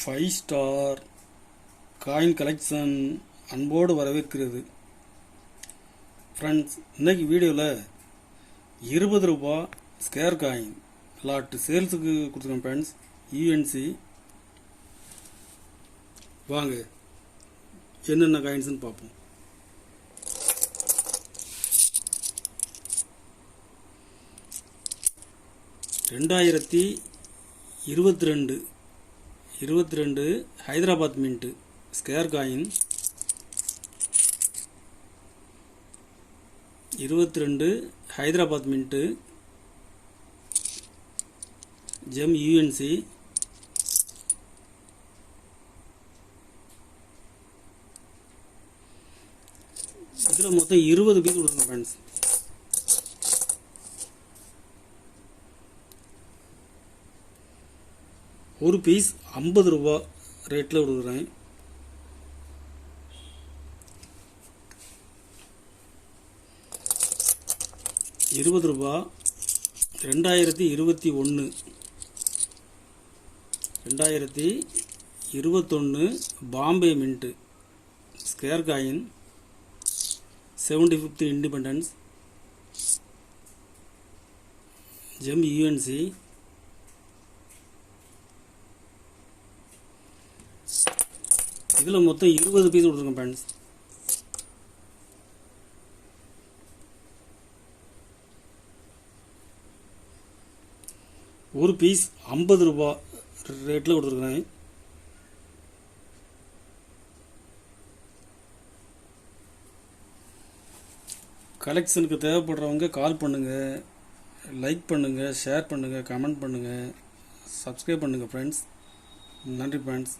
5 star coin collection அன்போடு வரவேற்கிறது. Friends, இன்னைக்கு வீடியோவில் 20 ரூபா ஸ்கேர் காயின் லாட்டு சேல்ஸுக்கு கொடுத்துருக்கேன். ஃப்ரெண்ட்ஸ், யூஎன்சி வாங்க என்னென்ன காயின்ஸ்னு பார்ப்போம். ரெண்டாயிரத்தி 22 Hyderabad mint square coin 22 Hyderabad mint gem UNC இதில் மொத்தம் 20 பீஸ் கொடுங்க ஃப்ரெண்ட்ஸ். ஒரு பீஸ் 50 ரூபா ரேட்டில் கொடுக்குறேன். ரூபா 2021 Bombay mint square coin 75th independence gem UNC இதில் மொத்தம் 20 பீஸ் கொடுத்துருக்கேன் ஃப்ரெண்ட்ஸ். ஒரு பீஸ் 50 ரூபா ரேட்டில் கொடுத்துருக்குறேன். கலெக்ஷனுக்கு தேவைப்படுறவங்க கால் பண்ணுங்கள், லைக் பண்ணுங்கள், ஷேர் பண்ணுங்கள், கமெண்ட் பண்ணுங்கள், சப்ஸ்கிரைப் பண்ணுங்கள் ஃப்ரெண்ட்ஸ். நன்றி ஃப்ரெண்ட்ஸ்.